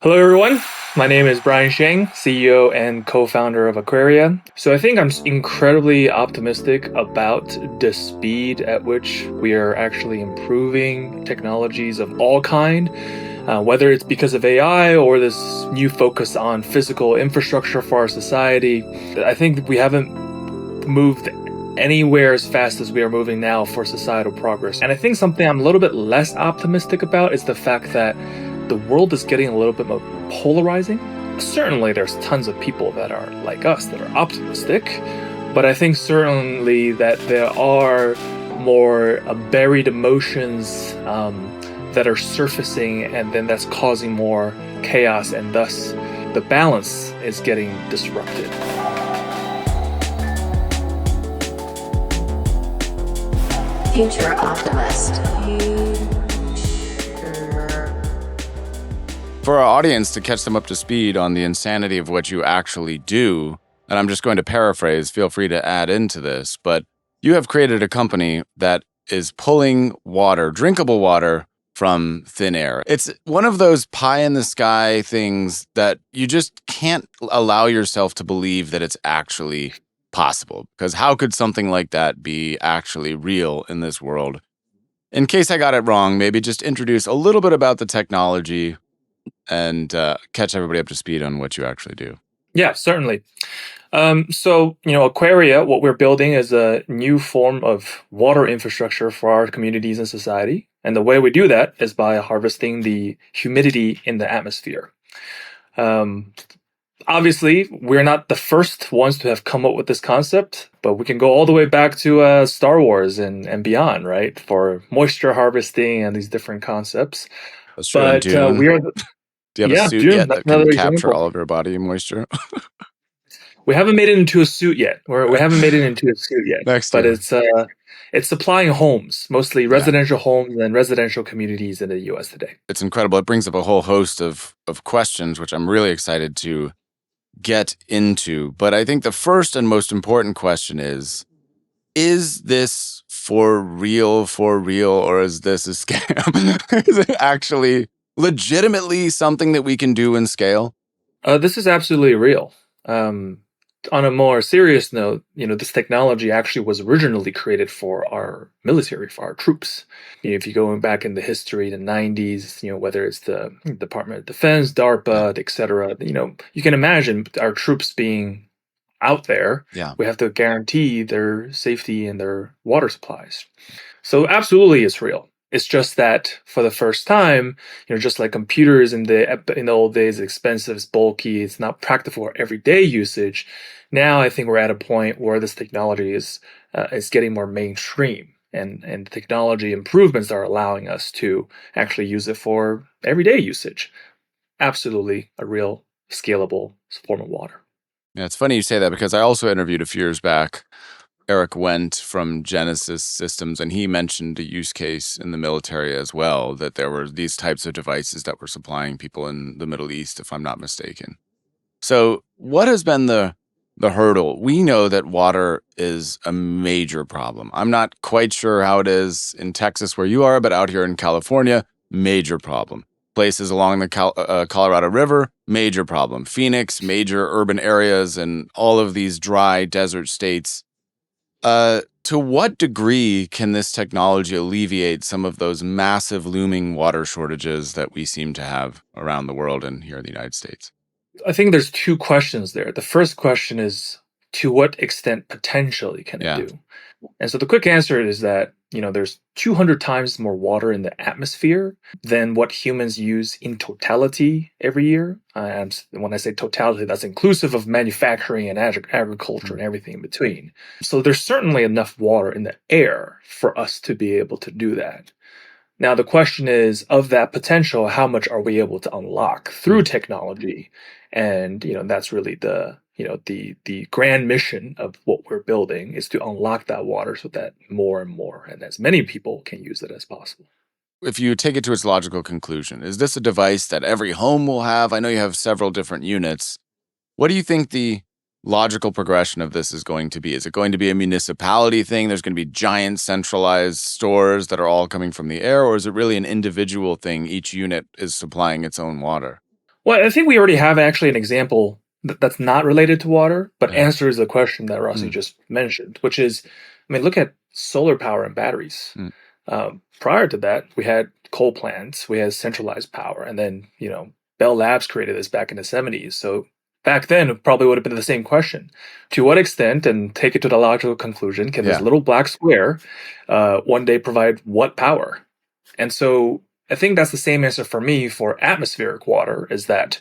Hello, everyone. My name is Brian Sheng, CEO and co-founder of Aquaria. So I think I'm incredibly optimistic about the speed at which we are actually improving technologies of all kind, whether it's because of AI or this new focus on physical infrastructure for our society. I think we haven't moved anywhere as fast as we are moving now for societal progress. And I think something I'm a little bit less optimistic about is the fact that the world is getting a little bit more polarizing. Certainly, there's tons of people that are like us that are optimistic, but I think certainly that there are more buried emotions that are surfacing, and then that's causing more chaos, and thus the balance is getting disrupted. Future Optimist. For our audience, to catch them up to speed on the insanity of what you actually do, and I'm just going to paraphrase, feel free to add into this, but you have created a company that is pulling water, drinkable water, from thin air. It's one of those pie-in-the-sky things that you just can't allow yourself to believe that it's actually possible, because how could something like that be actually real in this world? In case I got it wrong, maybe just introduce a little bit about the technology and catch everybody up to speed on what you actually do. Yeah, certainly. Aquaria, what we're building is a new form of water infrastructure for our communities and society. And the way we do that is by harvesting the humidity in the atmosphere. Obviously, we're not the first ones to have come up with this concept, but we can go all the way back to Star Wars and beyond, right? For moisture harvesting and these different concepts. That's true. But we are... Do you have a suit Dune, yet that can capture example. all of your body moisture? We haven't made it into a suit yet. We haven't made it into a suit yet. Next but year. it's supplying homes, mostly residential homes and residential communities in the U.S. today. It's incredible. It brings up a whole host of questions, which I'm really excited to get into. But I think the first and most important question is this for real, or is this a scam? Is it actually legitimately something that we can do in scale? This is absolutely real. On a more serious note, this technology actually was originally created for our military, for our troops. If you go back in the history, the 90s, whether it's the Department of Defense, DARPA, et cetera, you can imagine our troops being out there. Yeah. We have to guarantee their safety and their water supplies. So absolutely it's real. It's just that for the first time, just like computers in the old days, expensive, it's bulky, it's not practical for everyday usage. Now I think we're at a point where this technology is getting more mainstream, and technology improvements are allowing us to actually use it for everyday usage. Absolutely a real scalable form of water. Yeah, it's funny you say that, because I also interviewed a few years back Eric Wendt from Genesis Systems, and he mentioned a use case in the military as well, that there were these types of devices that were supplying people in the Middle East, if I'm not mistaken. So what has been the hurdle? We know that water is a major problem. I'm not quite sure how it is in Texas where you are, but out here in California, major problem. Places along the Colorado River, major problem. Phoenix, major urban areas, and all of these dry desert states. To what degree can this technology alleviate some of those massive looming water shortages that we seem to have around the world and here in the United States? I think there's two questions there. The first question is, to what extent potentially can it do? And so the quick answer is that, there's 200 times more water in the atmosphere than what humans use in totality every year. And when I say totality, that's inclusive of manufacturing and agriculture and everything in between. So there's certainly enough water in the air for us to be able to do that. Now, the question is, of that potential, how much are we able to unlock through technology? And, that's really the grand mission of what we're building, is to unlock that water so that more and more and as many people can use it as possible. If you take it to its logical conclusion, is this a device that every home will have? I know you have several different units. What do you think the logical progression of this is going to be? Is it going to be a municipality thing? There's going to be giant centralized stores that are all coming from the air, or is it really an individual thing? Each unit is supplying its own water. Well, I think we already have actually an example that's not related to water, but Uh, answers the question that Rossi mm, just mentioned, which is, I mean, look at solar power and batteries. mm. Prior to that, we had coal plants, we had centralized power, and then, Bell Labs created this back in the 70s. So back then, it probably would have been the same question. To what extent, and take it to the logical conclusion, can this Yeah. little black square one day provide what power? And so I think that's the same answer for me for atmospheric water is that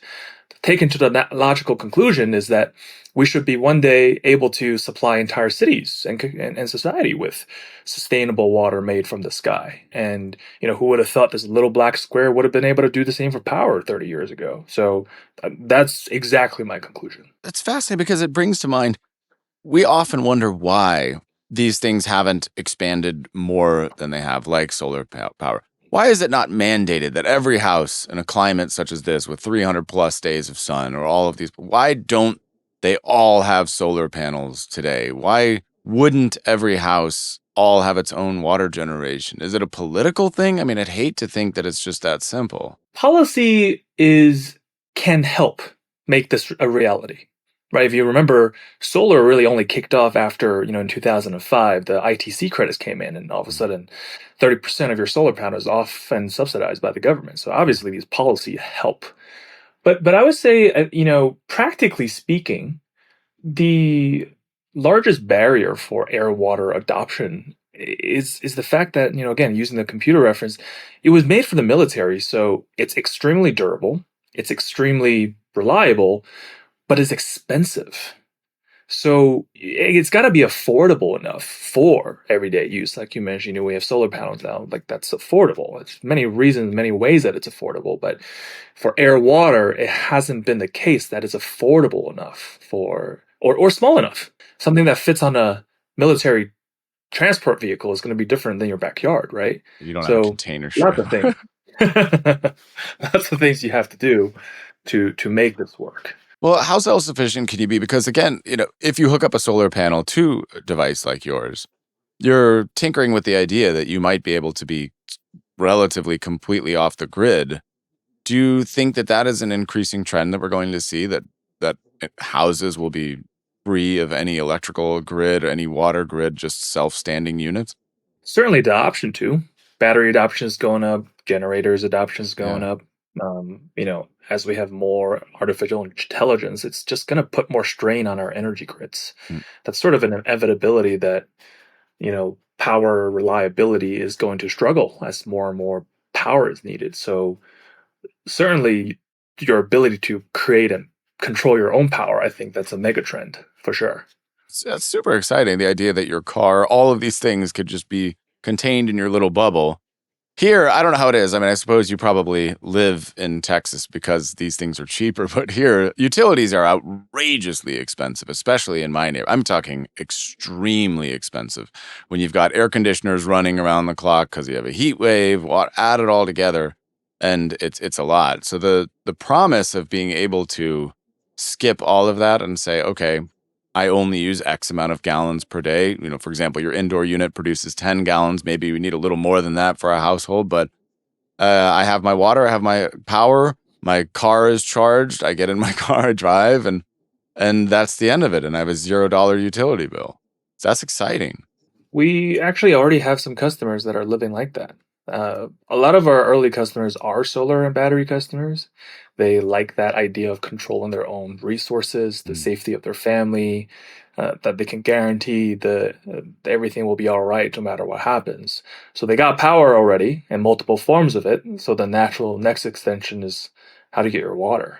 taken to the logical conclusion is that we should be one day able to supply entire cities and society with sustainable water made from the sky. And, who would have thought this little black square would have been able to do the same for power 30 years ago? So that's exactly my conclusion. It's fascinating because it brings to mind, we often wonder why these things haven't expanded more than they have, like solar power. Why is it not mandated that every house in a climate such as this, with 300 plus days of sun, or all of these, why don't they all have solar panels today? Why wouldn't every house all have its own water generation? Is it a political thing? I mean, I'd hate to think that it's just that simple. Policy can help make this a reality. Right? If you remember, solar really only kicked off after, in 2005, the ITC credits came in, and all of a sudden, 30% of your solar panels is off and subsidized by the government. So obviously, these policy help. But I would say, practically speaking, the largest barrier for air water adoption is the fact that, again, using the computer reference, it was made for the military, so it's extremely durable, it's extremely reliable, but it's expensive. So it's got to be affordable enough for everyday use. Like you mentioned, we have solar panels now. Like that's affordable. It's many reasons, many ways that it's affordable. But for air water, it hasn't been the case that it's affordable enough or small enough. Something that fits on a military transport vehicle is going to be different than your backyard, right? You don't have a So container lots ship. of things. Lots of things you have to do to make this work. Well, how self-sufficient can you be? Because again, if you hook up a solar panel to a device like yours, you're tinkering with the idea that you might be able to be relatively completely off the grid. Do you think that that is an increasing trend that we're going to see, that houses will be free of any electrical grid or any water grid, just self-standing units? Certainly the option to. Battery adoption is going up, generators adoption is going Yeah. up. As we have more artificial intelligence, it's just going to put more strain on our energy grids. Mm. That's sort of an inevitability that, power reliability is going to struggle as more and more power is needed. So certainly your ability to create and control your own power, I think that's a mega trend for sure. That's super exciting. The idea that your car, all of these things could just be contained in your little bubble. Here, I don't know how it is. I mean, I suppose you probably live in Texas because these things are cheaper, but here, utilities are outrageously expensive, especially in my neighborhood. I'm talking extremely expensive. When you've got air conditioners running around the clock because you have a heat wave, add it all together, and it's a lot. So the promise of being able to skip all of that and say, okay, I only use X amount of gallons per day. For example, your indoor unit produces 10 gallons. Maybe we need a little more than that for a household, but I have my water, I have my power, my car is charged. I get in my car, I drive, and that's the end of it. And I have a $0 utility bill. So that's exciting. We actually already have some customers that are living like that. A lot of our early customers are solar and battery customers. They like that idea of controlling their own resources, the Mm. safety of their family, that they can guarantee everything will be all right no matter what happens. So they got power already and multiple forms of it. So the natural next extension is how to get your water.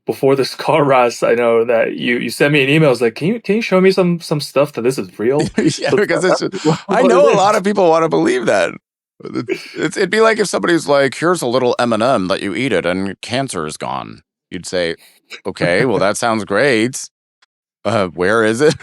Before this call, Ross, I know that you sent me an email. It's like, can you show me some stuff that this is real? Yeah, So because that's I what know a it lot is. of people want to believe that. It'd be like if somebody's like, here's a little M&M that you eat it and cancer is gone. You'd say, okay, well, that sounds great. Where is it?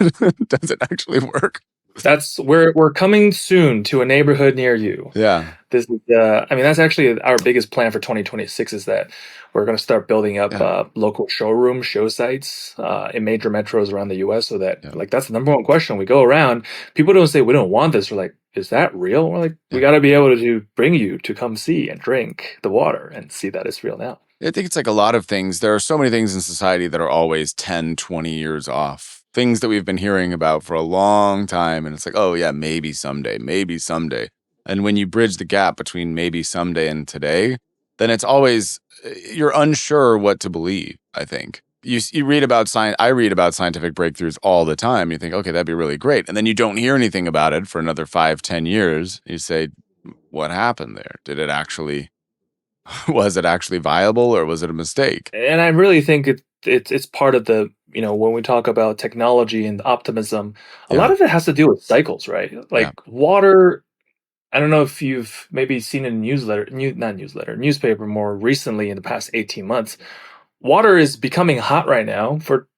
Does it actually work? That's we're coming soon to a neighborhood near you. Yeah. This is, I mean, that's actually our biggest plan for 2026 is that we're going to start building up Yeah. local showrooms, show sites in major metros around the U.S. So that, Yeah. like, that's the number one question. We go around, people don't say we don't want this. We're like, is that real? We're like, we Yeah. got to be able to bring you to come see and drink the water and see that it's real now. I think it's like a lot of things. There are so many things in society that are always 10, 20 years off. Things that we've been hearing about for a long time. And it's like, oh, yeah, maybe someday, maybe someday. And when you bridge the gap between maybe someday and today, then it's always, you're unsure what to believe, I think. You read about science, I read about scientific breakthroughs all the time. You think, okay, that'd be really great. And then you don't hear anything about it for another 5, 10 years. You say, what happened there? Did it actually was it actually viable or was it a mistake? And I really think it's part of the, when we talk about technology and optimism, a lot Yeah. of it has to do with cycles, right? Yeah. Like water. I don't know if you've maybe seen a not newsletter, newspaper more recently in the past 18 months. Water is becoming hot right now for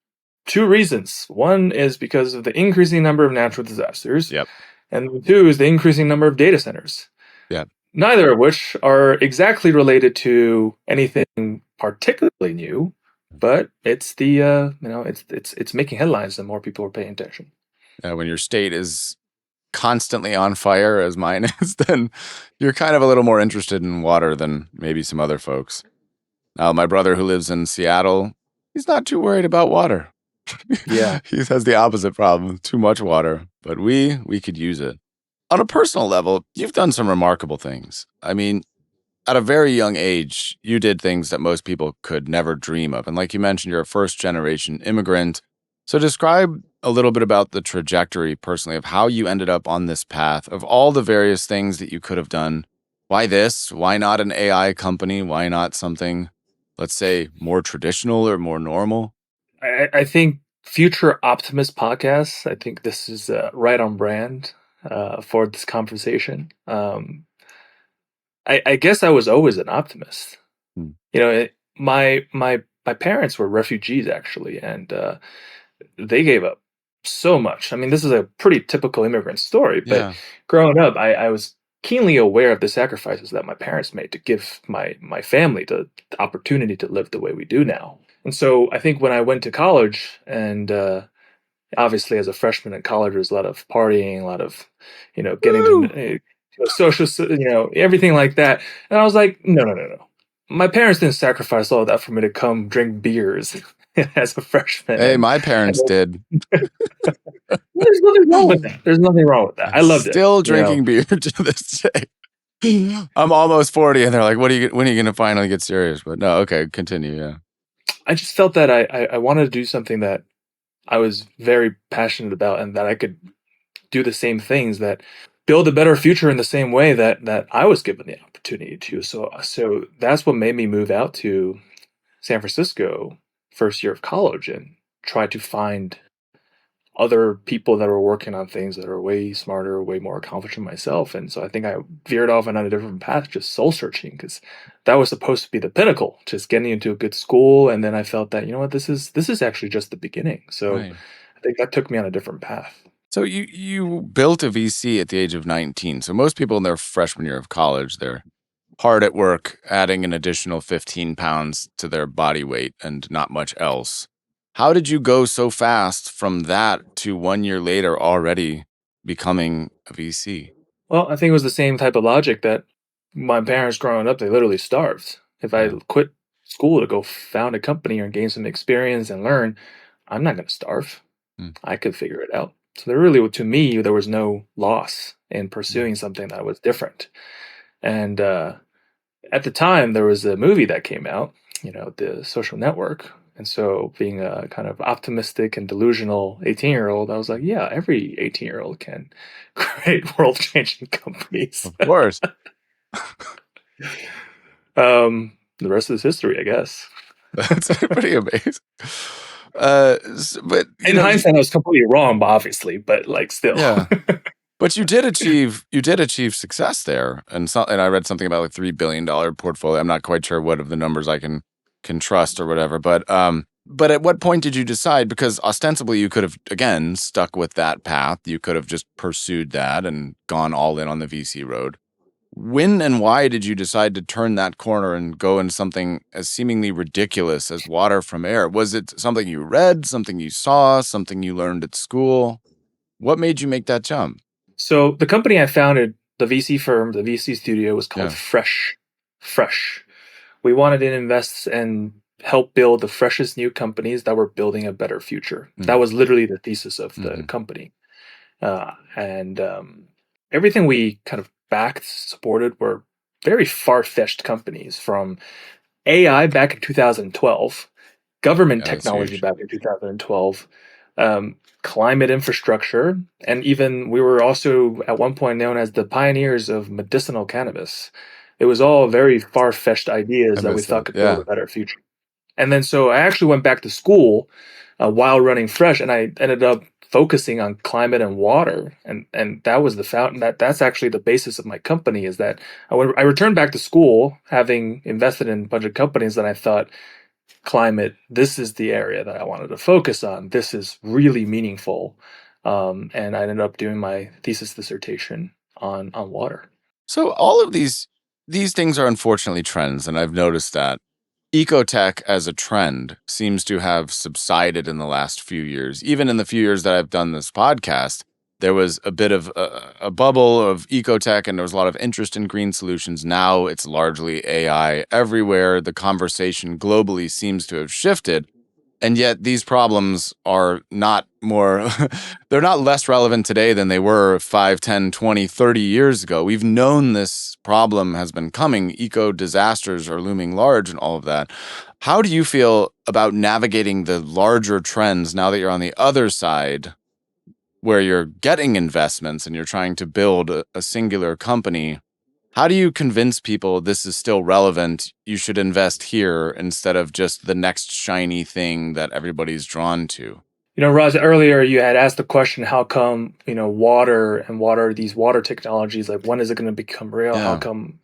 two reasons. One is because of the increasing number of natural disasters, Yep. and two is the increasing number of data centers. Yep. Neither of which are exactly related to anything particularly new, but it's the it's making headlines and more people are paying attention. When your state is constantly on fire, as mine is, then you're kind of a little more interested in water than maybe some other folks. Now, my brother who lives in Seattle, he's not too worried about water. Yeah. He has the opposite problem, too much water, but we could use it. On a personal level, you've done some remarkable things. I mean, at a very young age, you did things that most people could never dream of. And like you mentioned, you're a first generation immigrant. So describe a little bit about the trajectory personally of how you ended up on this path of all the various things that you could have done. Why this? Why not an AI company? Why not something, let's say, more traditional or more normal? I think future Optimist podcasts, I think this is right on brand for this conversation. I guess I was always an optimist. Hmm. My parents were refugees actually, and they gave up so much. I mean, this is a pretty typical immigrant story, but Yeah. growing up, I was keenly aware of the sacrifices that my parents made to give my family the opportunity to live the way we do now. And so I think when I went to college, and obviously as a freshman in college, there's a lot of partying, a lot of getting to Woo! social, everything like that. And I was like, no, no, no, no. My parents didn't sacrifice all of that for me to come drink beers as a freshman, Hey, and my parents did. there's nothing wrong with that. There's nothing wrong with that. I I'm loved it. still drinking beer to this day. I'm almost 40, and they're like, when are you going to finally get serious?" But no, okay, continue. Yeah. I just felt that I wanted to do something that I was very passionate about, and that I could do the same things, that build a better future in the same way that I was given the opportunity to. So that's what made me move out to San Francisco first year of college and try to find other people that were working on things that are way smarter, way more accomplished than myself. And so I think I veered off on a different path, just soul searching, because that was supposed to be the pinnacle, just getting into a good school. And then I felt that, this is actually just the beginning. So Right. I think that took me on a different path. So you built a VC at the age of 19. So most people in their freshman year of college, they're hard at work, adding an additional 15 pounds to their body weight and not much else. How did you go so fast from that to 1 year later already becoming a VC? Well, I think it was the same type of logic that my parents growing up, they literally starved. If I Yeah. quit school to go found a company or gain some experience and learn, I'm not going to starve. Mm. I could figure it out. So there really, to me, there was no loss in Mm. pursuing something that was different. And at the time, there was a movie that came out, The Social Network. And so, being a kind of optimistic and delusional 18-year-old, I was like, yeah, every 18-year-old can create world changing companies. Of course. The rest is history, I guess. That's pretty amazing. But In hindsight, I was completely wrong, obviously, but like still. yeah. But you did achieve success there, and I read something about like $3 billion portfolio. I'm not quite sure what of the numbers I can trust or whatever. But at what point did you decide? Because ostensibly you could have again stuck with that path. You could have just pursued that and gone all in on the VC road. When and why did you decide to turn that corner and go into something as seemingly ridiculous as water from air? Was it something you read, something you saw, something you learned at school? What made you make that jump? So the company I founded, the VC firm, the VC studio, was called Yeah. Fresh. Fresh. we wanted to invest and help build the freshest new companies that were building a better future. That was literally the thesis of the company. And everything we kind of backed, supported were very far-fetched companies, from AI back in 2012, government Yeah, that's technology huge. back in 2012, climate infrastructure, and even we were also at one point known as the pioneers of medicinal cannabis. It was all very far-fetched I ideas that we missed thought that. could build Yeah. a better future. And then so I actually went back to school while running Fresh, and I ended up focusing on climate and water, and that was the fountain. That's actually the basis of my company. Is that I returned back to school having invested in a bunch of companies that I thought, climate, this is the area that I wanted to focus on. This is really meaningful, and I ended up doing my thesis dissertation on water. So all of these things are unfortunately trends, and I've noticed that ecotech as a trend seems to have subsided in the last few years. Even in the few years that I've done this podcast, there was a bit of a bubble of ecotech, and there was a lot of interest in green solutions. Now it's largely AI everywhere. The conversation globally seems to have shifted. And yet these problems are not more, they're not less relevant today than they were 5, 10, 20, 30 years ago. We've known this problem has been coming. Eco disasters are looming large and all of that. How do you feel about navigating the larger trends now that you're on the other side, where you're getting investments and you're trying to build a singular company? How do you convince people this is still relevant? You should invest here instead of just the next shiny thing that everybody's drawn to. Raj, earlier you had asked the question, how come, water and these water technologies, like when is it going to become real? How Yeah, come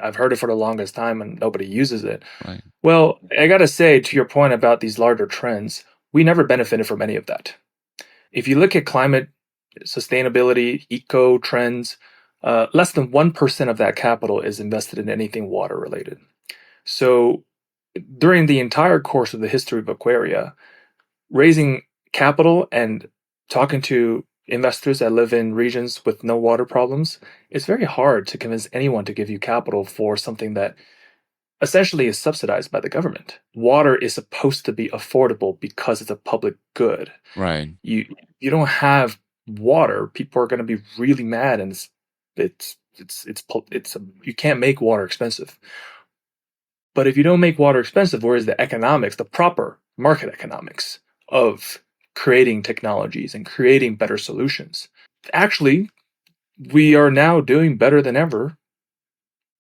I've heard it for the longest time and nobody uses it? right. Well, I got to say, to your point about these larger trends, we never benefited from any of that. If you look at climate, sustainability, eco trends, less than 1% of that capital is invested in anything water related. So during the entire course of the history of Aquaria, raising capital and talking to investors that live in regions with no water problems, it's very hard to convince anyone to give you capital for something that essentially is subsidized by the government. Water is supposed to be affordable because it's a public good. Right. You don't have water, people are going to be really mad, and you can't make water expensive. But if you don't make water expensive, where is the economics, the proper market economics of creating technologies and creating better solutions? Actually, we are now doing better than ever,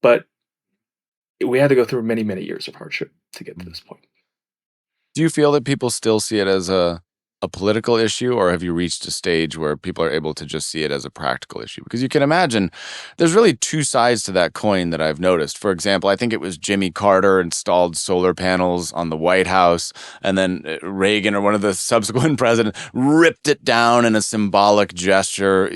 but we had to go through many, many years of hardship to get to this point. Do you feel that people still see it as a political issue, or have you reached a stage where people are able to just see it as a practical issue? Because you can imagine there's really two sides to that coin that I've noticed. For example, I think it was Jimmy Carter installed solar panels on the White House, and then Reagan or one of the subsequent presidents ripped it down in a symbolic gesture.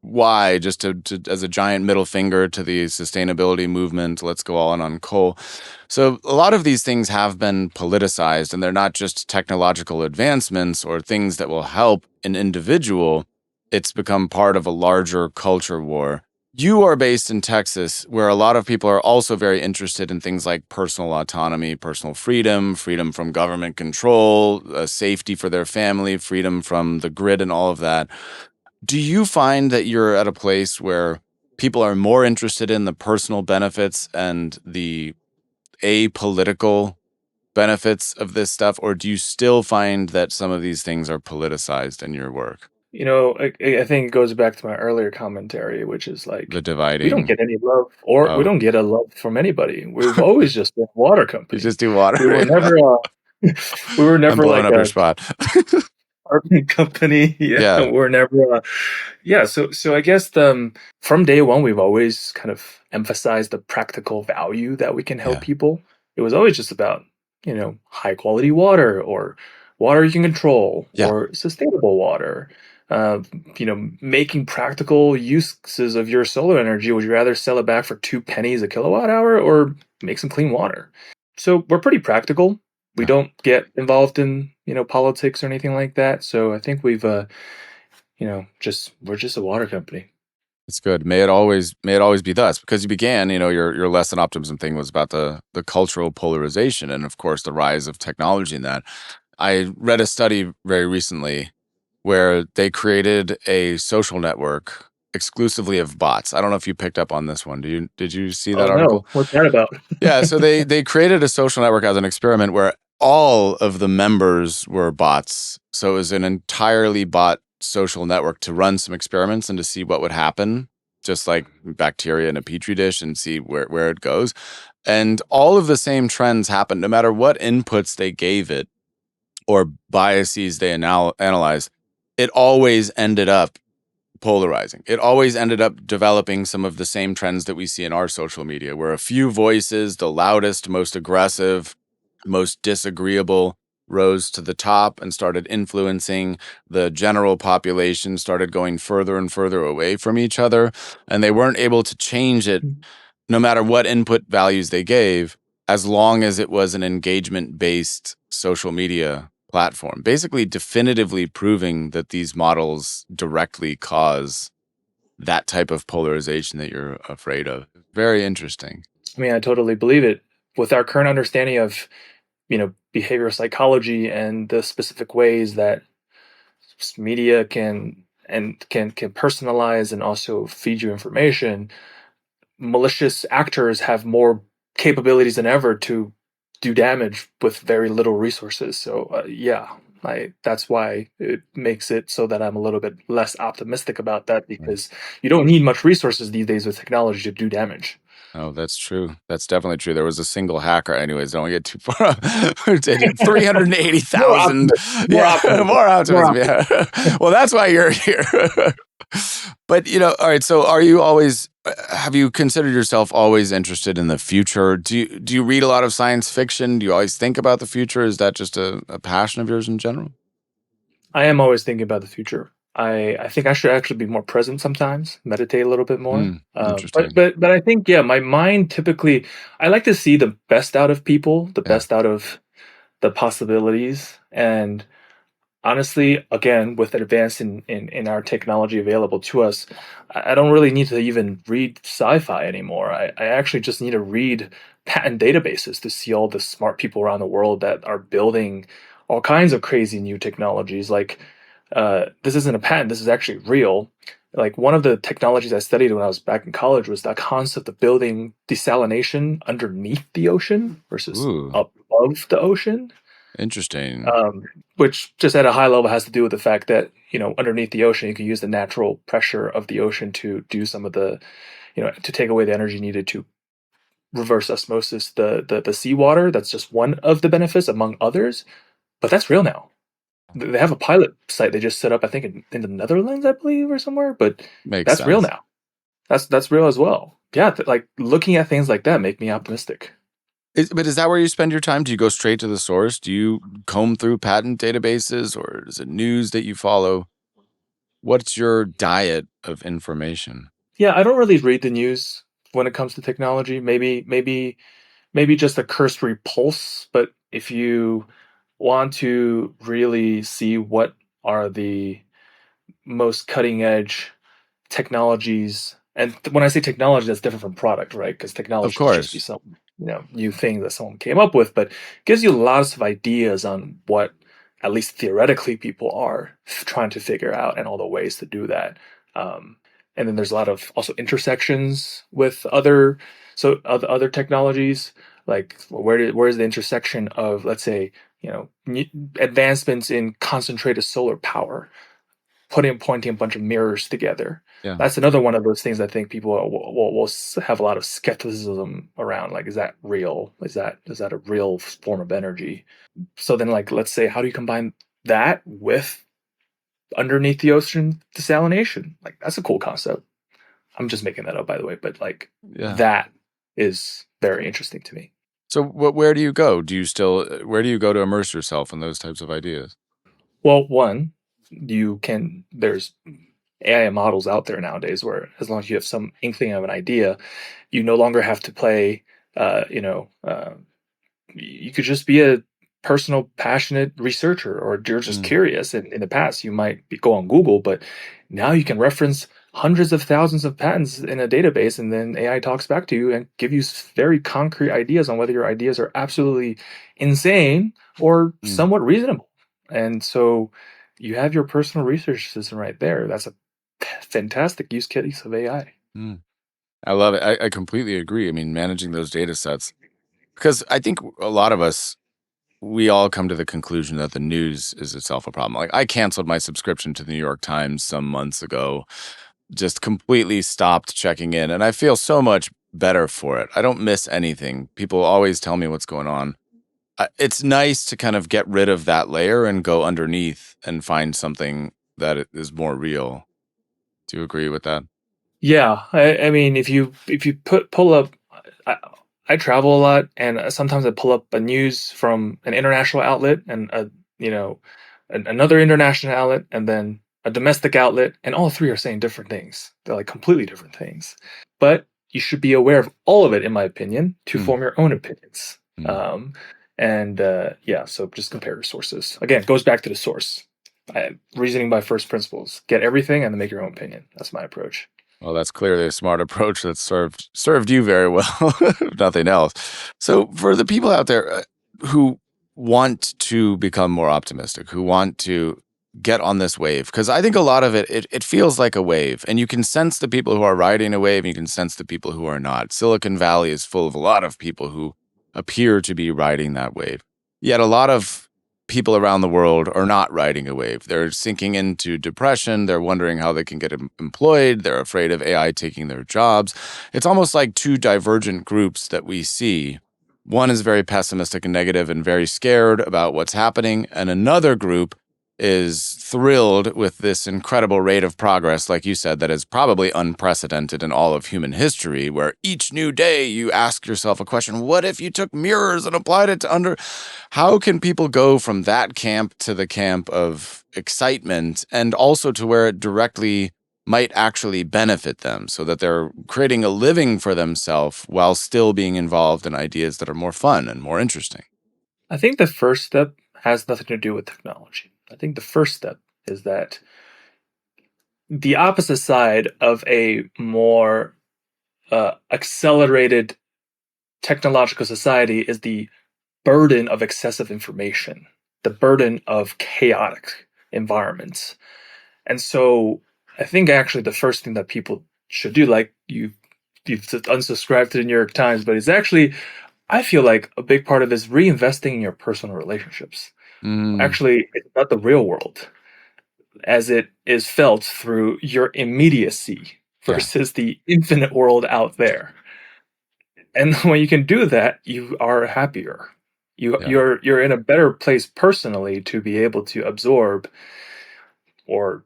Why? Just to as a giant middle finger to the sustainability movement. Let's go all in on coal. So a lot of these things have been politicized, and they're not just technological advancements or things that will help an individual. It's become part of a larger culture war. You are based in Texas, where a lot of people are also very interested in things like personal autonomy, personal freedom, freedom from government control, safety for their family, freedom from the grid, and all of that. Do you find that you're at a place where people are more interested in the personal benefits and the apolitical benefits of this stuff, or do you still find that some of these things are politicized in your work? I think it goes back to my earlier commentary, which is The like, we don't dividing. get any love, or we Oh, don't get a love from anybody. We've always just been a water you company. just do water. We were Yeah. never we were I'm never blowing like up your a spot. carbon company. Yeah, Yeah. we're never yeah, so I guess from day one we've always kind of emphasized the practical value that we can help Yeah. people. It was always just about, high quality water, or water you can control, Yeah. or sustainable water. Making practical uses of your solar energy. Would you rather sell it back for 2 pennies a kilowatt hour, or make some clean water? So we're pretty practical. We Yeah. don't get involved in, politics or anything like that. So I think we're just a water company. It's good. May it always be thus. Because you began, your lesson optimism thing was about the cultural polarization and of course the rise of technology in that. I read a study very recently where they created a social network exclusively of bots. I don't know if you picked up on this one. Did you see Oh that no, article? what's that about? Yeah, so they created a social network as an experiment where all of the members were bots. So it was an entirely bot social network to run some experiments and to see what would happen, just like bacteria in a petri dish and see where it goes. And all of the same trends happened no matter what inputs they gave it or biases they analyzed. It always ended up polarizing. It always ended up developing some of the same trends that we see in our social media, where a few voices, the loudest, most aggressive, most disagreeable, rose to the top and started influencing the general population, started going further and further away from each other. And they weren't able to change it no matter what input values they gave, as long as it was an engagement based social media platform, basically definitively proving that these models directly cause that type of polarization that you're afraid of. Very interesting. I mean, I totally believe it. With our current understanding of, behavioral psychology and the specific ways that media can personalize and also feed you information, malicious actors have more capabilities than ever to do damage with very little resources. So yeah, that's why it makes it so that I'm a little bit less optimistic about that, Right. because you don't need much resources these days with technology to do damage. Oh, that's true. That's definitely true. There was a single hacker. Anyways, don't get too far. Did More 380,000. optimism. More Yeah, optimism. more More optimism. optimism. Yeah. Well, that's why you're here. But, all right. So are you always, have you considered yourself always interested in the future? Do you read a lot of science fiction? Do you always think about the future? Is that just a passion of yours in general? I am always thinking about the future. I think I should actually be more present sometimes, meditate a little bit more. But Interesting. but I think, yeah, my mind typically, I like to see the best out of people, the Yeah. best out of the possibilities. And honestly, again, with advance in our technology available to us, I don't really need to even read sci-fi anymore. I actually just need to read patent databases to see all the smart people around the world that are building all kinds of crazy new technologies. Like, this isn't a patent, this is actually real. Like, one of the technologies I studied when I was back in college was that concept of building desalination underneath the ocean versus Ooh, above the ocean, interesting. um, which just at a high level has to do with the fact that, underneath the ocean you can use the natural pressure of the ocean to do some of the, to take away the energy needed to reverse osmosis the seawater. That's just one of the benefits among others, but that's real now. They have a pilot site they just set up, I think, in the Netherlands, I believe, or somewhere, but Makes that's real sense. now. That's real as well. Yeah, like looking at things like that make me optimistic. But is that where you spend your time? Do you go straight to the source? Do you comb through patent databases or is it news that you follow? What's your diet of information? Yeah, I don't really read the news when it comes to technology. Maybe just a cursory pulse, but if you want to really see what are the most cutting edge technologies, and when I say technology, that's different from product, right? Because Of technology could just be course. some, new thing that someone came up with, but gives you lots of ideas on what, at least theoretically, people are trying to figure out and all the ways to do that. Um, and then there's a lot of also intersections with other technologies. Like, where's the intersection of, let's say, advancements in concentrated solar power, pointing a bunch of mirrors together. Yeah. That's another one of those things I think people will have a lot of skepticism around. Like, is that real? Is that a real form of energy? So then, like, let's say, how do you combine that with underneath the ocean desalination? Like, that's a cool concept. I'm just making that up, by the way, but like, Yeah. that is very interesting to me. So where do you go? Where do you go to immerse yourself in those types of ideas? Well, one, there's AI models out there nowadays where, as long as you have some inkling of an idea, you no longer have to play, uh, you know, uh, you could just be a personal, passionate researcher, or you're just Mm, curious. And in the past, you might go on Google, but now you can reference hundreds of thousands of patents in a database, and then AI talks back to you and give you very concrete ideas on whether your ideas are absolutely insane or Mm, somewhat reasonable. And so you have your personal research system right there. That's a fantastic use case of AI. mm. I love it. I completely agree. I mean, managing those data sets, because I think a lot of us, we all come to the conclusion that the news is itself a problem. Like, I canceled my subscription to the New York Times some months ago, just completely stopped checking in, and I feel so much better for it. I don't miss anything. People always tell me what's going on. It's nice to kind of get rid of that layer and go underneath and find something that is more real. Do you agree with that? Yeah, I mean, if you pull up, I, I travel a lot, and sometimes I pull up a news from an international outlet and a another international outlet, and then a domestic outlet, and all three are saying different things. They're like completely different things. But you should be aware of all of it, in my opinion, to Mm, form your own opinions. mm. Um, and yeah, so just compare your sources. Again, it goes back to the source. Reasoning by first principles. Get everything and then make your own opinion. That's my approach. Well, that's clearly a smart approach that served you very well, if nothing else. So, for the people out there who want to become more optimistic, who want to get on this wave, because I think a lot of it feels like a wave, and you can sense the people who are riding a wave, and you can sense the people who are not. Silicon Valley is full of a lot of people who appear to be riding that wave. Yet, a lot of people around the world are not riding a wave. They're sinking into depression. They're wondering how they can get employed. They're afraid of AI taking their jobs. It's almost like two divergent groups that we see. One is very pessimistic and negative and very scared about what's happening, and another group is thrilled with this incredible rate of progress, like you said, that is probably unprecedented in all of human history, where each new day you ask yourself a question: what if you took mirrors and applied it to under? How can people go from that camp to the camp of excitement, and also to where it directly might actually benefit them, so that they're creating a living for themselves while still being involved in ideas that are more fun and more interesting? I think the first step has nothing to do with technology. I think the first step is that the opposite side of a more accelerated technological society is the burden of excessive information, the burden of chaotic environments. And so I think actually the first thing that people should do, like you've unsubscribed to the New York Times, but it's actually, I feel like a big part of it is reinvesting in your personal relationships. Mm, Actually, it's about the real world as it is felt through your immediacy yeah, versus the infinite world out there. And when you can do that, you are happier. yeah. You're in a better place personally to be able to absorb or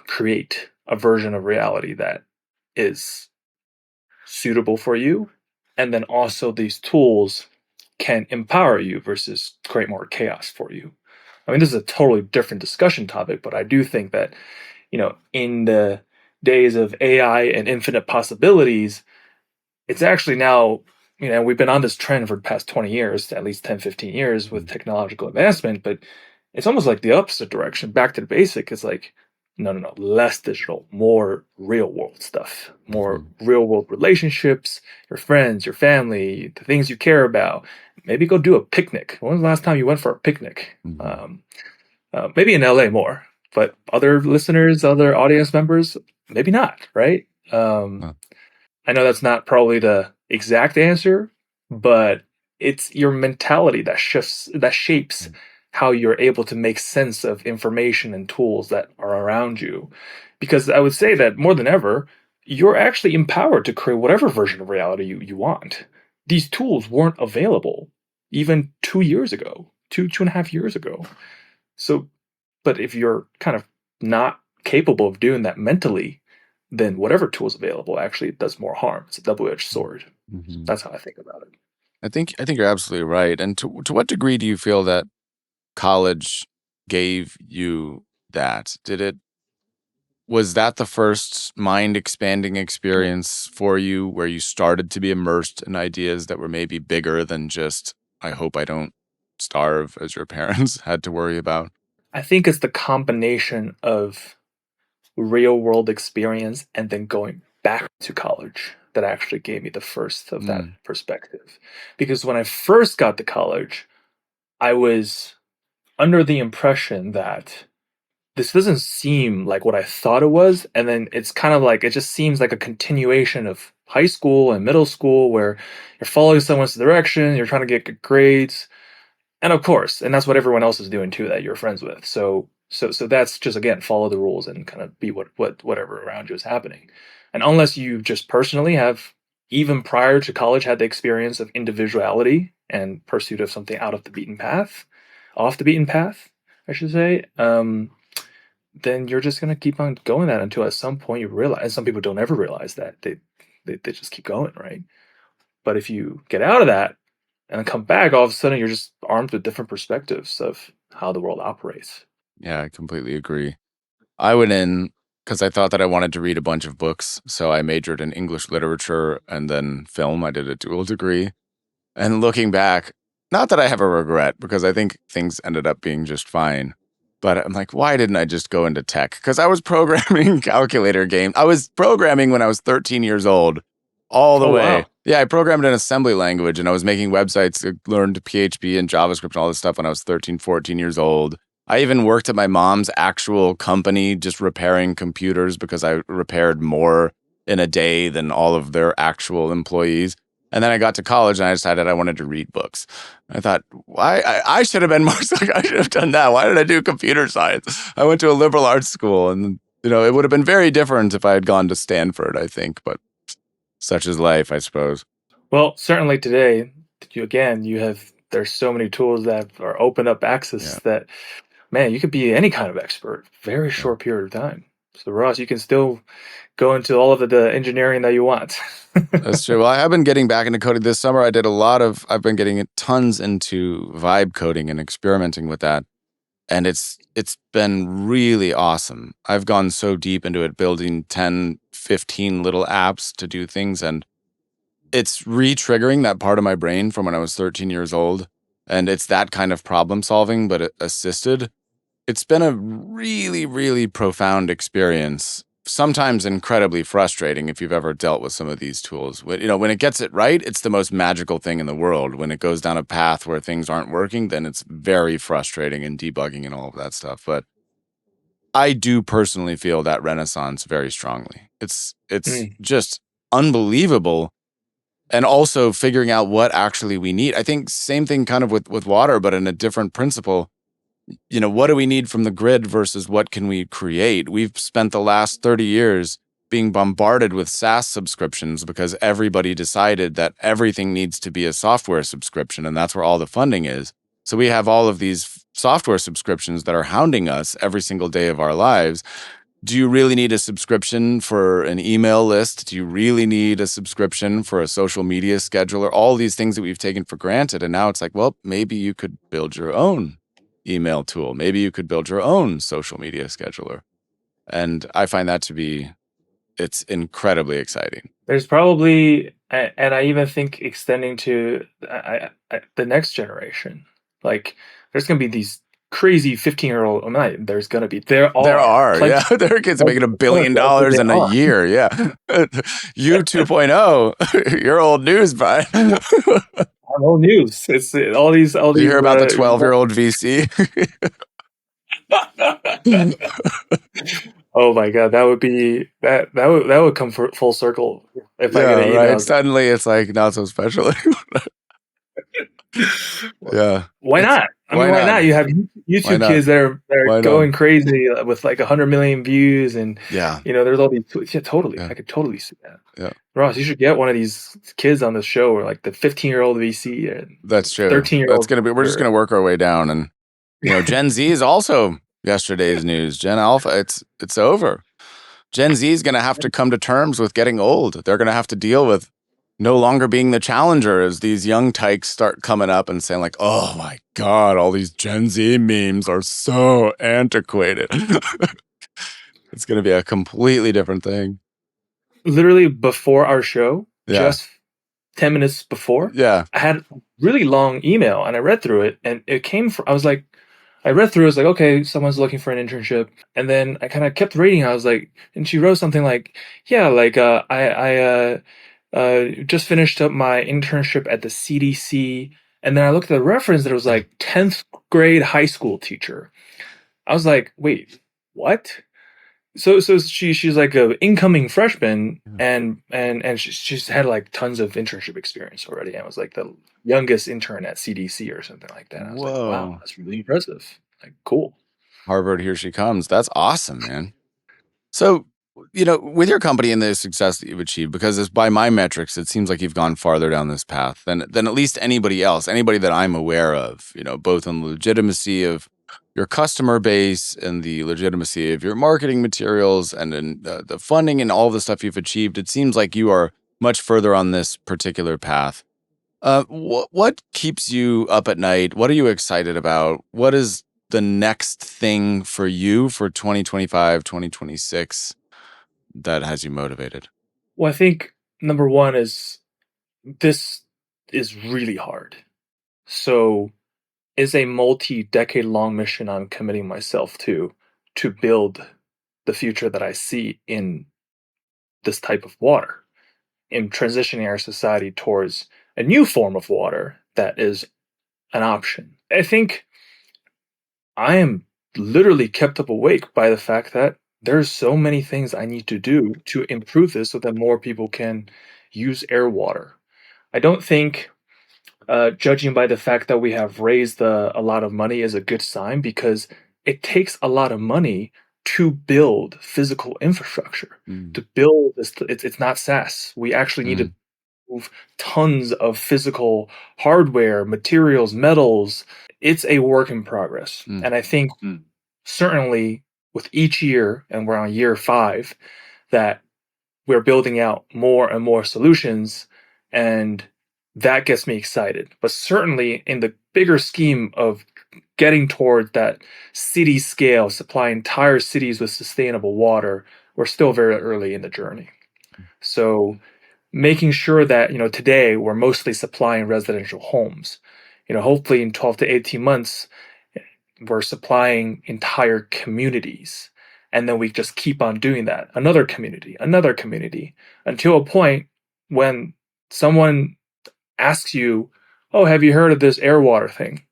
create a version of reality that is suitable for you. And then also these tools can empower you versus create more chaos for you. I mean, this is a totally different discussion topic, but I do think that, in the days of AI and infinite possibilities, it's actually now, we've been on this trend for the past 20 years, at least 10, 15 years with technological advancement, but it's almost like the opposite direction, back to the basic. It's like, no, no, no, less digital, more real world stuff, more Mhm, real world relationships, your friends, your family, the things you care about. Maybe go do a picnic. When was the last time you went for a picnic? mhm. Maybe in LA more, but other listeners, other audience members, maybe not, right? Huh. I know that's not probably the exact answer, but it's your mentality that shifts, that shapes how you're able to make sense of information and tools that are around you. Because I would say that more than ever, you're actually empowered to create whatever version of reality you want. These tools weren't available even 2 years ago, two and a half years ago. So, but if you're kind of not capable of doing that mentally, then whatever tool is available actually does more harm. It's a double-edged sword. Mhm. That's how I think about it. I think you're absolutely right. And to what degree do you feel that college gave you that? Was that the first mind expanding experience for you, where you started to be immersed in ideas that were maybe bigger than just, I hope I don't starve, as your parents had to worry about? I think it's the combination of real world experience and then going back to college that actually gave me the first of that perspective. Because when I first got to college, I was under the impression that this doesn't seem like what I thought it was. And then it's kind of like, it just seems like a continuation of high school and middle school where you're following someone's direction, you're trying to get good grades. And of course, and that's what everyone else is doing too that you're friends with. So that's just, again, follow the rules and kind of be whatever around you is happening. And unless you just personally have, even prior to college, had the experience of individuality and pursuit of something out of the beaten path, off the beaten path, I should say, then you're just gonna keep on going that until at some point you realize. And some people don't ever realize that they just keep going, right? But if you get out of that and then come back, all of a sudden you're just armed with different perspectives of how the world operates. Yeah, I completely agree. I went in because I thought that I wanted to read a bunch of books, so I majored in English literature and then film. I did a dual degree. And looking back, not that I have a regret, because I think things ended up being just fine. But I'm like, why didn't I just go into tech? Because I was programming calculator games. I was programming when I was 13 years old, all the way. Wow. Yeah, I programmed in assembly language, and I was making websites. I learned PHP and JavaScript and all this stuff when I was 13, 14 years old. I even worked at my mom's actual company just repairing computers because I repaired more in a day than all of their actual employees. And then I got to college and I decided I wanted to read books. I thought, why? I should have been more, I should have done that. Why did I do computer science? I went to a liberal arts school, and, it would have been very different if I had gone to Stanford, I think. But such is life, I suppose. Well, certainly today, there's so many tools that are open up access that, man, you could be any kind of expert, very short period of time. So Ross, you can still go into all of the engineering that you want. That's true. Well, I have been getting back into coding this summer. I've been getting tons into vibe coding and experimenting with that. And it's been really awesome. I've gone so deep into it, building 10, 15 little apps to do things. And it's re-triggering that part of my brain from when I was 13 years old. And it's that kind of problem solving, but assisted. It's been a really, really profound experience. Sometimes incredibly frustrating if you've ever dealt with some of these tools. When it gets it right, it's the most magical thing in the world. When it goes down a path where things aren't working, then it's very frustrating and debugging and all of that stuff. But I do personally feel that renaissance very strongly. It's just unbelievable. And also figuring out what actually we need. I think same thing kind of with water, but in a different principle. What do we need from the grid versus what can we create? We've spent the last 30 years being bombarded with SaaS subscriptions because everybody decided that everything needs to be a software subscription, and that's where all the funding is. So we have all of these software subscriptions that are hounding us every single day of our lives. Do you really need a subscription for an email list? Do you really need a subscription for a social media scheduler? All these things that we've taken for granted. And now it's like, well, maybe you could build your own email tool. Maybe you could build your own social media scheduler. And I find that it's incredibly exciting. There's probably, and I even think extending to the next generation, like there's going to be these crazy 15-year-old, there are yeah. There are kids making $1 billion in a year. Yeah. You 2.0, you're old news, Brian. Old news. It's all these. Did you hear about the 12-year-old VC? Oh my god, that would come full circle if I get an email. Right. Suddenly, it's like not so special. Yeah. Why not? Why not? You have YouTube kids that are going crazy with like 100 million views, and there's all these. Yeah, totally. I could totally see that. Yeah, Ross, you should get one of these kids on the show, or like the 15-year-old VC. And that's true. 13-year-old. That's gonna be. We're just gonna work our way down, and Gen Z is also yesterday's news. Gen Alpha, it's over. Gen Z is gonna have to come to terms with getting old. They're gonna have to deal with no longer being the challenger as these young tykes start coming up and saying like, oh my God, all these Gen Z memes are so antiquated. It's going to be a completely different thing. Literally before our show, just 10 minutes before, I had a really long email and I read through it, and it came from, I was like, I read through. I was like, okay, someone's looking for an internship, and then I kind of kept reading. I was like, and she wrote something like, yeah, like I just finished up my internship at the CDC, and then I looked at the reference that it was like 10th grade high school teacher. I was like, wait, what? So she's like a incoming freshman, Yeah. and she's had like tons of internship experience already, and was like the youngest intern at CDC or something like that. I was like, wow, Whoa. that's really impressive. Like, cool. Harvard, here she comes. That's awesome, man. So, with your company and the success that you've achieved, because by my metrics, it seems like you've gone farther down this path than at least anybody else, anybody that I'm aware of, both in the legitimacy of your customer base and the legitimacy of your marketing materials and in the funding and all the stuff you've achieved. It seems like you are much further on this particular path. What keeps you up at night? What are you excited about? What is the next thing for you for 2025, 2026 that has you motivated? Well, I think number one is this is really hard. So it's a multi-decade long mission I'm committing myself to build the future that I see in this type of water, in transitioning our society towards a new form of water that is an option. I think I am literally kept up awake by the fact that there's so many things I need to do to improve this so that more people can use air water. I don't think judging by the fact that we have raised a lot of money is a good sign, because it takes a lot of money to build physical infrastructure. Mm, To build this, it's not SaaS. We actually need to mm, move tons of physical hardware, materials, metals. It's a work in progress. mm, And I think certainly with each year, and we're on year 5, that we're building out more and more solutions, and that gets me excited. But certainly in the bigger scheme of getting toward that city scale, supply entire cities with sustainable water, we're still very early in the journey. So making sure that, today we're mostly supplying residential homes. Hopefully in 12 to 18 months, we're supplying entire communities. And then we just keep on doing that. Another community, until a point when someone asks you, oh, have you heard of this air water thing?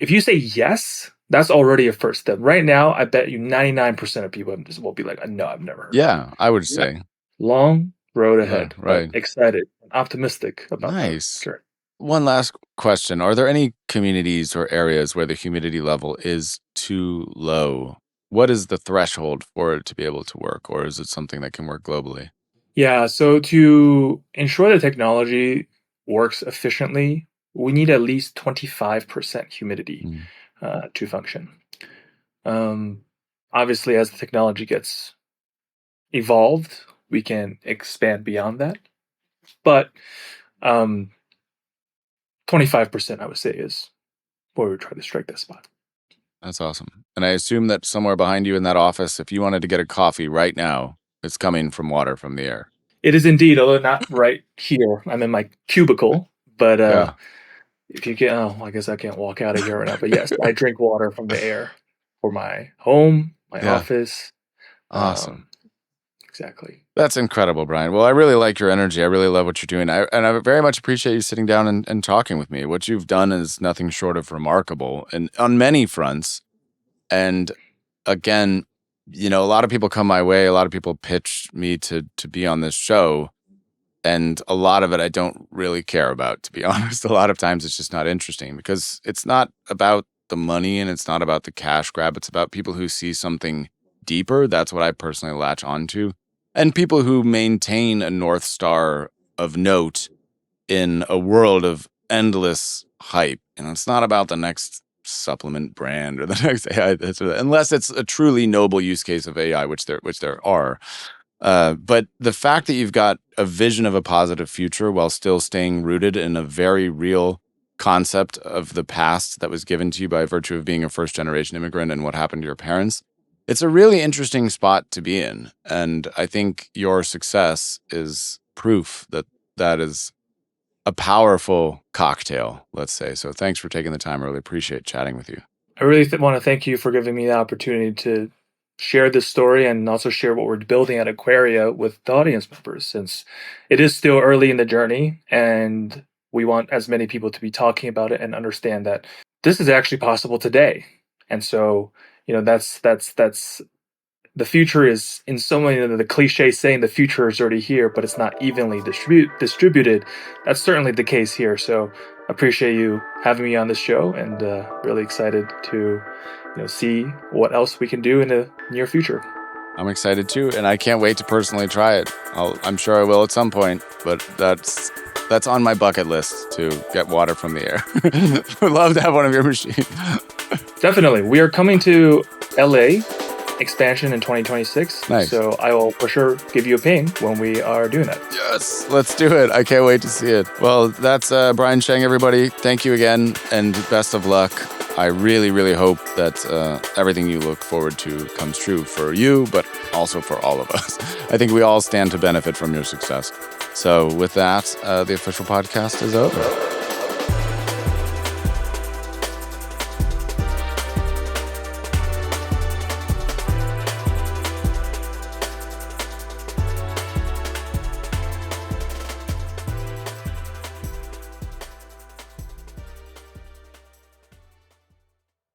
If you say yes, that's already a first step. Right now, I bet you 99% of people will be like, no, I've never heard of it. yeah, I would say. Long road Yeah, ahead, but right. excited, optimistic about the Nice. journey. One last question. Are there any communities or areas where the humidity level is too low? What is the threshold for it to be able to work, or is it something that can work globally? Yeah, so to ensure the technology works efficiently, we need at least 25% humidity Mm, to function. Um, Obviously, as the technology gets evolved, we can expand beyond that. But um, 25%, I would say, is where we try to strike that spot. that's awesome. And I assume that somewhere behind you in that office, if you wanted to get a coffee right now, it's coming from water from the air. It is indeed, although not right here. I'm in my cubicle, but Yeah. if you can, oh, I guess I can't walk out of here right now. But yes, I drink water from the air for my home, my Yeah. office. Awesome. Exactly. That's incredible, Brian. Well, I really like your energy. I really love what you're doing. I very much appreciate you sitting down and talking with me. What you've done is nothing short of remarkable and on many fronts. And again, a lot of people come my way. A lot of people pitch me to be on this show. And a lot of it I don't really care about, to be honest. A lot of times it's just not interesting because it's not about the money and it's not about the cash grab. It's about people who see something deeper. That's what I personally latch onto. And people who maintain a North Star of note in a world of endless hype. And it's not about the next supplement brand or the next AI, unless it's a truly noble use case of AI, which there are. But the fact that you've got a vision of a positive future while still staying rooted in a very real concept of the past that was given to you by virtue of being a first generation immigrant and what happened to your parents, it's a really interesting spot to be in. And I think your success is proof that that is a powerful cocktail, let's say. So thanks for taking the time. I really appreciate chatting with you. I really want to thank you for giving me the opportunity to share this story and also share what we're building at Aquaria with the audience members, since it is still early in the journey and we want as many people to be talking about it and understand that this is actually possible today. And so, that's the future is, in so many of the cliches saying the future is already here, but it's not evenly distributed. That's certainly the case here. So appreciate you having me on this show, and really excited to see what else we can do in the near future. I'm excited too, and I can't wait to personally try it. I'm sure I will at some point, but that's on my bucket list to get water from the air. Would love to have one of your machines. Definitely. We are coming to LA expansion in 2026. Nice. So I will for sure give you a ping when we are doing that. Yes, let's do it. I can't wait to see it. Well, that's Brian Sheng, everybody. Thank you again, and best of luck. I really, really hope that everything you look forward to comes true for you, but also for all of us. I think we all stand to benefit from your success. So with that, the official podcast is over.